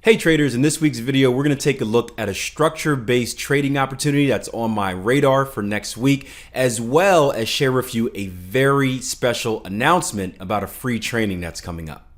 Hey traders, in this week's video, we're going to take a look at a structure-based trading opportunity that's on my radar for next week, as well as share with you a very special announcement about a free training that's coming up.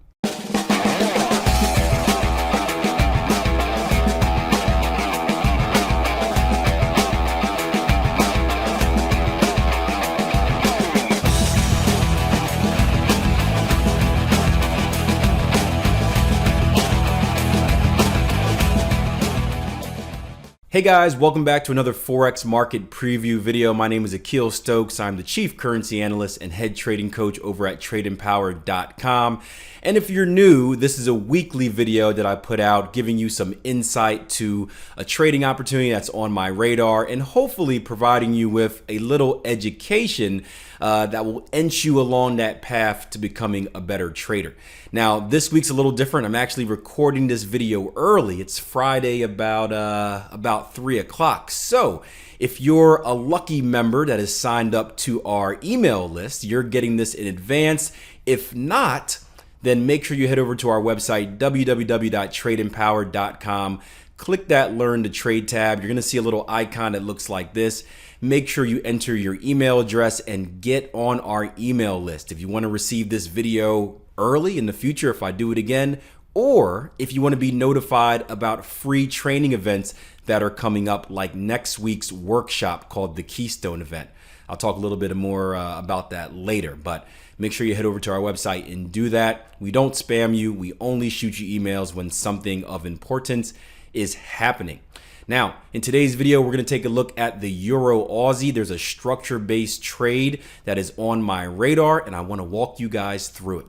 Hey guys, welcome back to another Forex market preview video. My name is Akil Stokes. I'm the chief currency analyst and head trading coach over at TradeEmpowered.com. And if you're new, this is a weekly video that I put out giving you some insight to a trading opportunity that's on my radar and hopefully providing you with a little education that will inch you along that path to becoming a better trader. Now, this week's a little different. I'm actually recording this video early. It's Friday about 3 o'clock. So if you're a lucky member that is signed up to our email list, you're getting this in advance. If not, then make sure you head over to our website, www.tradeempowered.com. Click that Learn to Trade tab. You're going to see a little icon that looks like this. Make sure you enter your email address and get on our email list. If you want to receive this video early in the future, if I do it again, or if you want to be notified about free training events that are coming up, like next week's workshop called the Keystone event. I'll talk a little bit more about that later, but make sure you head over to our website and do that. We don't spam you. We only shoot you emails when something of importance is happening. Now, in today's video, we're going to take a look at the Euro Aussie. There's a structure-based trade that is on my radar, and I want to walk you guys through it.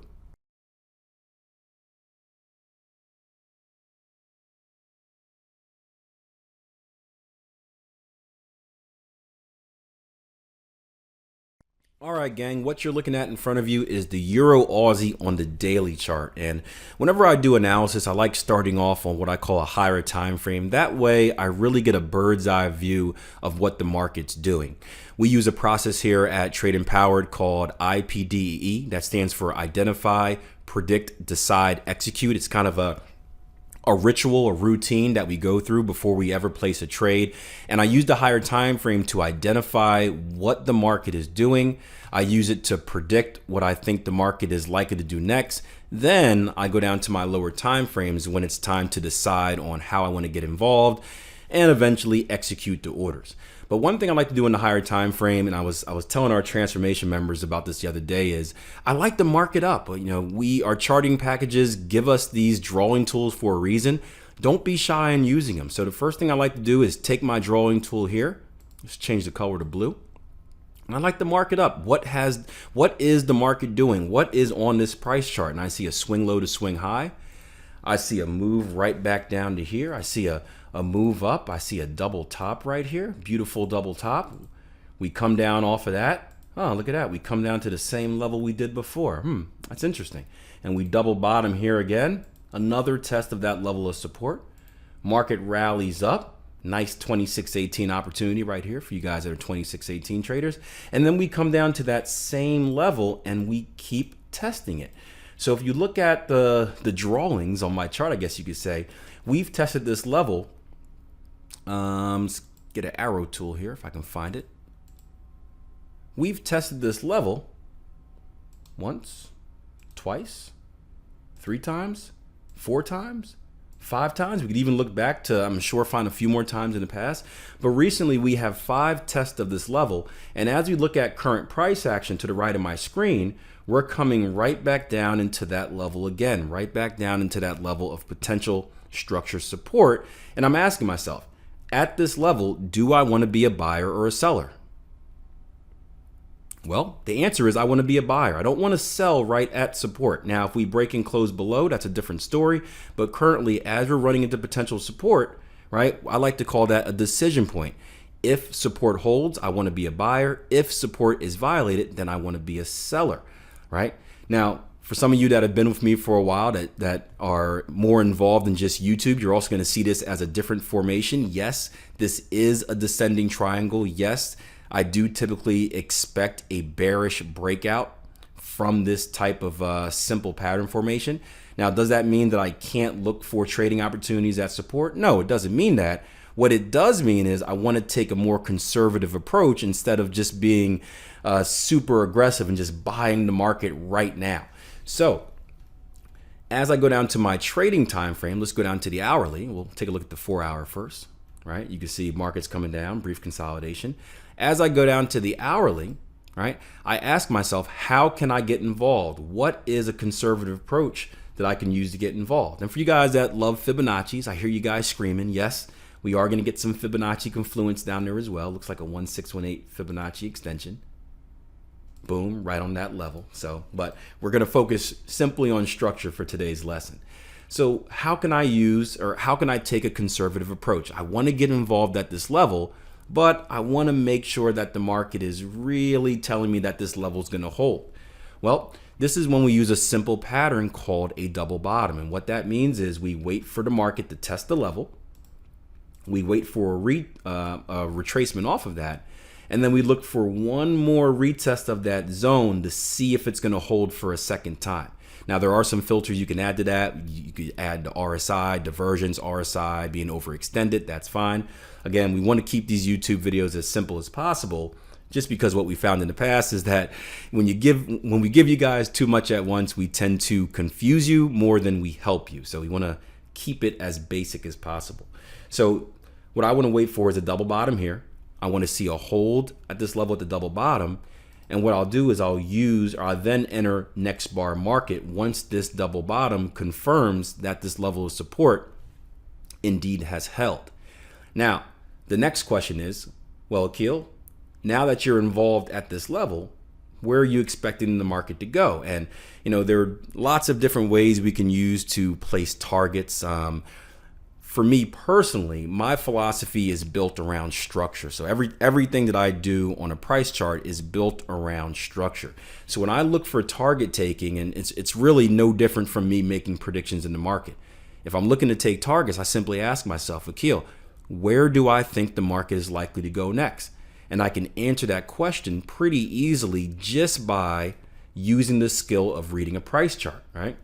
All right, gang, what you're looking at in front of you is the Euro Aussie on the daily chart. And whenever I do analysis, I like starting off on what I call a higher time frame. That way, I really get a bird's eye view of what the market's doing. We use a process here at Trade Empowered called IPDEE. That stands for Identify, Predict, Decide, Execute. It's kind of a ritual, a routine that we go through before we ever place a trade. And I use the higher time frame to identify what the market is doing. I use it to predict what I think the market is likely to do next. Then I go down to my lower time frames when it's time to decide on how I want to get involved and eventually execute the orders. But one thing I like to do in the higher time frame, and I was telling our transformation members about this the other day, is I like to mark it up. You know, our charting packages give us these drawing tools for a reason. Don't be shy in using them. So the first thing I like to do is take my drawing tool here. Let's change the color to blue. And I like to mark it up. What is the market doing? What is on this price chart? And I see a swing low to swing high. I see a move right back down to here. I see a move up. I see a double top right here. Beautiful double top. We come down off of that. Oh, look at that. We come down to the same level we did before. That's interesting. And we double bottom here again. Another test of that level of support. Market rallies up. Nice 26.18 opportunity right here for you guys that are 26.18 traders. And then we come down to that same level and we keep testing it. So if you look at the drawings on my chart, I guess you could say, we've tested this level. Let's get an arrow tool here if I can find it. We've tested this level once, twice, 3 times, 4 times, 5 times. We could even look back to, I'm sure, find a few more times in the past. But recently we have 5 tests of this level. And as we look at current price action to the right of my screen, we're coming right back down into that level again, right back down into that level of potential structure support. And I'm asking myself, at this level, do I want to be a buyer or a seller? Well, the answer is I want to be a buyer. I don't want to sell right at support. Now, if we break and close below, that's a different story. But currently, as we're running into potential support, right, I like to call that a decision point. If support holds, I want to be a buyer. If support is violated, then I want to be a seller, right? Now, for some of you that have been with me for a while that are more involved than just YouTube, you're also going to see this as a different formation. Yes, this is a descending triangle. Yes, I do typically expect a bearish breakout from this type of simple pattern formation. Now, does that mean that I can't look for trading opportunities at support? No, it doesn't mean that. What it does mean is I want to take a more conservative approach instead of just being super aggressive and just buying the market right now. So as I go down to my trading time frame, let's go down to the hourly. We'll take a look at the 4-hour first, right? You can see markets coming down, brief consolidation. As I go down to the hourly, right, I ask myself, how can I get involved? What is a conservative approach that I can use to get involved? And for you guys that love Fibonacci's, I hear you guys screaming, yes, we are going to get some Fibonacci confluence down there as well. Looks like a 1618 Fibonacci extension. Boom, right on that level. So, but we're going to focus simply on structure for today's lesson. So how can I use, or how can I take a conservative approach? I want to get involved at this level, but I want to make sure that the market is really telling me that this level is going to hold. Well, this is when we use a simple pattern called a double bottom. And what that means is we wait for the market to test the level. We wait for a retracement off of that. And then we look for one more retest of that zone to see if it's going to hold for a second time. Now, there are some filters you can add to that. You could add the RSI, divergence, RSI being overextended. That's fine. Again, we want to keep these YouTube videos as simple as possible, just because what we found in the past is that when we give you guys too much at once, we tend to confuse you more than we help you. So we want to keep it as basic as possible. So what I want to wait for is a double bottom here. I want to see a hold at this level at the double bottom. And what I'll do is I'll then enter next bar market once this double bottom confirms that this level of support indeed has held. Now, the next question is, well, Akil, now that you're involved at this level, where are you expecting the market to go? And, there are lots of different ways we can use to place targets. For me personally, my philosophy is built around structure. So everything that I do on a price chart is built around structure. So when I look for target taking, and it's really no different from me making predictions in the market. If I'm looking to take targets, I simply ask myself, Akil, where do I think the market is likely to go next? And I can answer that question pretty easily just by using the skill of reading a price chart, right?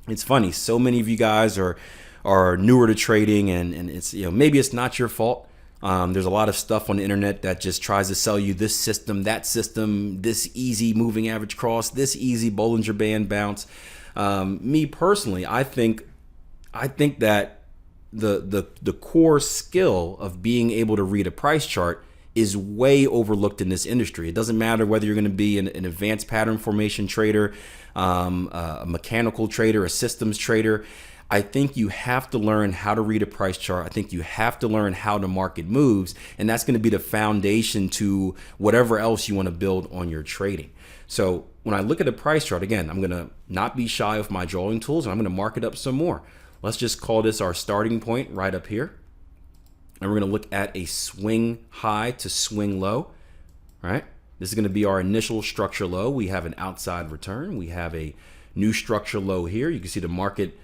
It's funny, so many of you guys are newer to trading, and it's maybe it's not your fault. There's a lot of stuff on the internet that just tries to sell you this system, that system, this easy moving average cross, this easy Bollinger Band bounce. Me personally, I think that the core skill of being able to read a price chart is way overlooked in this industry. It doesn't matter whether you're going to be an advanced pattern formation trader, a mechanical trader, a systems trader. I think you have to learn how to read a price chart. I think you have to learn how the market moves, and that's going to be the foundation to whatever else you want to build on your trading. So when I look at a price chart, again, I'm going to not be shy of my drawing tools, and I'm going to mark it up some more. Let's just call this our starting point right up here. And we're going to look at a swing high to swing low, right? This is going to be our initial structure low. We have an outside return. We have a new structure low here. You can see the market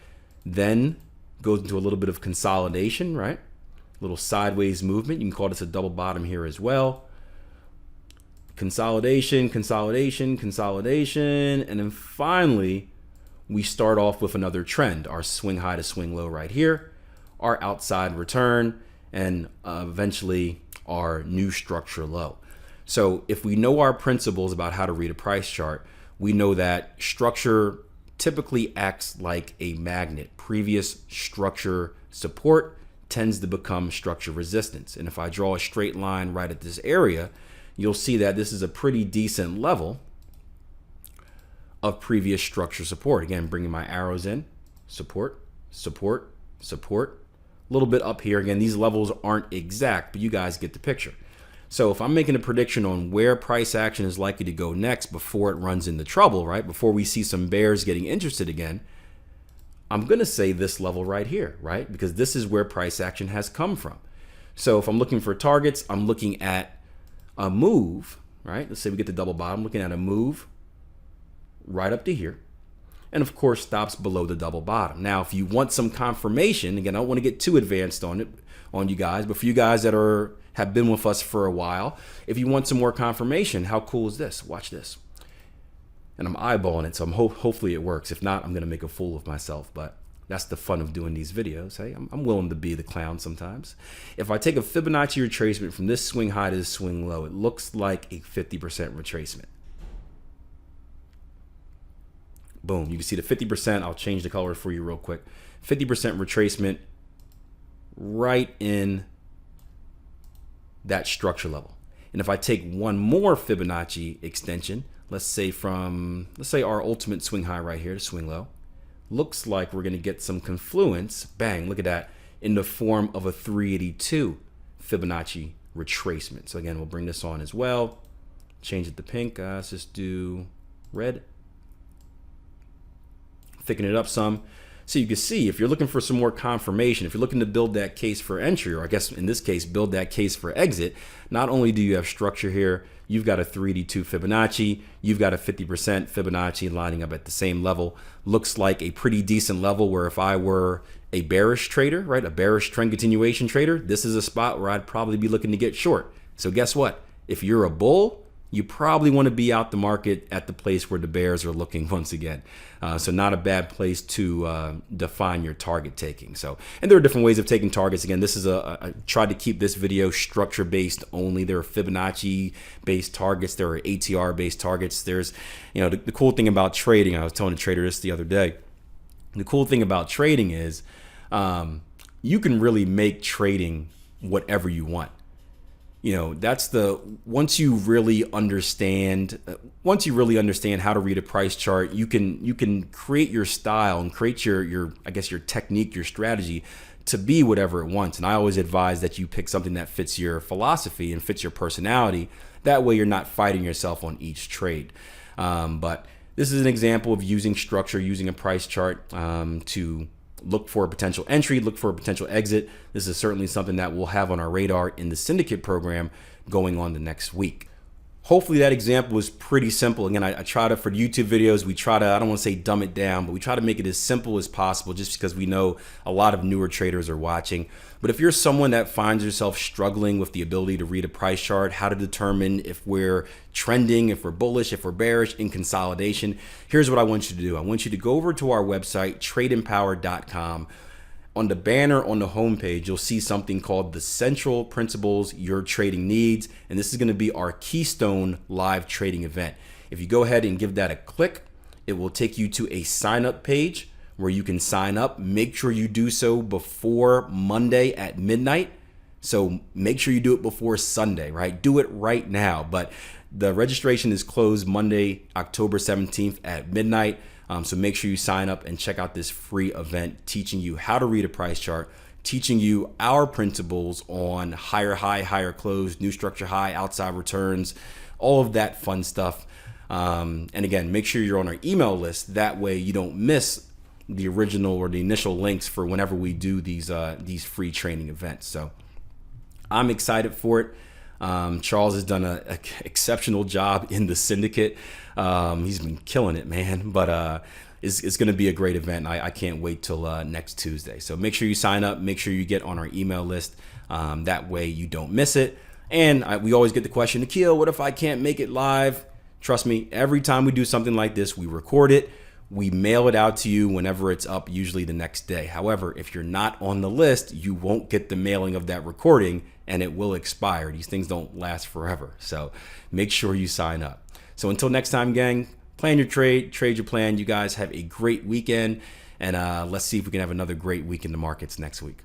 then goes into a little bit of consolidation, right? A little sideways movement. You can call this a double bottom here as well. Consolidation, consolidation, consolidation. And then finally, we start off with another trend, our swing high to swing low right here, our outside return, and eventually our new structure low. So if we know our principles about how to read a price chart, we know that structure typically acts like a magnet. Previous structure support tends to become structure resistance. And if I draw a straight line right at this area, you'll see that this is a pretty decent level of previous structure support. Again, bringing my arrows in, support, support, support. A little bit up here. Again, these levels aren't exact, but you guys get the picture. So if I'm making a prediction on where price action is likely to go next before it runs into trouble, right? Before we see some bears getting interested again, I'm going to say this level right here, right? Because this is where price action has come from. So if I'm looking for targets, I'm looking at a move, right? Let's say we get the double bottom, looking at a move right up to here. And of course, stops below the double bottom. Now, if you want some confirmation, again, I don't want to get too advanced on you guys, but for you guys that have been with us for a while, if you want some more confirmation, how cool is this? Watch this. and I'm eyeballing it. So hopefully it works. If not, I'm going to make a fool of myself. But that's the fun of doing these videos. Hey, I'm willing to be the clown sometimes. If I take a Fibonacci retracement from this swing high to this swing low, it looks like a 50% retracement. Boom. You can see the 50%. I'll change the color for you real quick. 50% retracement right in that structure level. And if I take one more Fibonacci extension, let's say our ultimate swing high right here to swing low, looks like we're going to get some confluence, bang, look at that, in the form of a 382 Fibonacci retracement. So again, we'll bring this on as well, change it to pink, let's just do red, thicken it up some. So you can see, if you're looking for some more confirmation, if you're looking to build that case for entry, or I guess in this case, build that case for exit, not only do you have structure here, you've got a 382 Fibonacci, you've got a 50% Fibonacci lining up at the same level. Looks like a pretty decent level where if I were a bearish trader, right, a bearish trend continuation trader, this is a spot where I'd probably be looking to get short. So guess what? If you're a bull, you probably want to be out the market at the place where the bears are looking once again. So not a bad place to define your target taking. So, and there are different ways of taking targets. Again, this is I tried to keep this video structure based only. There are Fibonacci based targets. There are ATR based targets. There's, the cool thing about trading, I was telling a trader this the other day. The cool thing about trading is you can really make trading whatever you want. That's once you really understand how to read a price chart, you can create your style and create your technique, your strategy to be whatever it wants. And I always advise that you pick something that fits your philosophy and fits your personality. That way you're not fighting yourself on each trade. But this is an example of using structure, using a price chart to look for a potential entry, look for a potential exit. This is certainly something that we'll have on our radar in the syndicate program going on the next week. Hopefully that example was pretty simple. Again, I try to, for YouTube videos, we try to, I don't want to say dumb it down, but we try to make it as simple as possible just because we know a lot of newer traders are watching. But if you're someone that finds yourself struggling with the ability to read a price chart, how to determine if we're trending, if we're bullish, if we're bearish in consolidation, here's what I want you to do. I want you to go over to our website, tradeempower.com. On the banner on the homepage, you'll see something called the Central Principles Your Trading Needs. And this is going to be our Keystone live trading event. If you go ahead and give that a click, it will take you to a sign up page where you can sign up. Make sure you do so before Monday at midnight. So make sure you do it before Sunday, right? Do it right now. But the registration is closed Monday, October 17th at midnight. So make sure you sign up and check out this free event teaching you how to read a price chart, teaching you our principles on higher high, higher close, new structure high, outside returns, all of that fun stuff. And again, make sure you're on our email list. That way you don't miss the original or the initial links for whenever we do these free training events. So I'm excited for it. Charles has done an exceptional job in the syndicate. He's been killing it, man. But it's going to be a great event. I can't wait till next Tuesday. So make sure you sign up. Make sure you get on our email list. That way you don't miss it. And we always get the question, Akil, what if I can't make it live? Trust me, every time we do something like this, we record it. We mail it out to you whenever it's up, usually the next day. However, if you're not on the list, you won't get the mailing of that recording and it will expire. These things don't last forever. So make sure you sign up. So until next time, gang, plan your trade, trade your plan. You guys have a great weekend, and let's see if we can have another great week in the markets next week.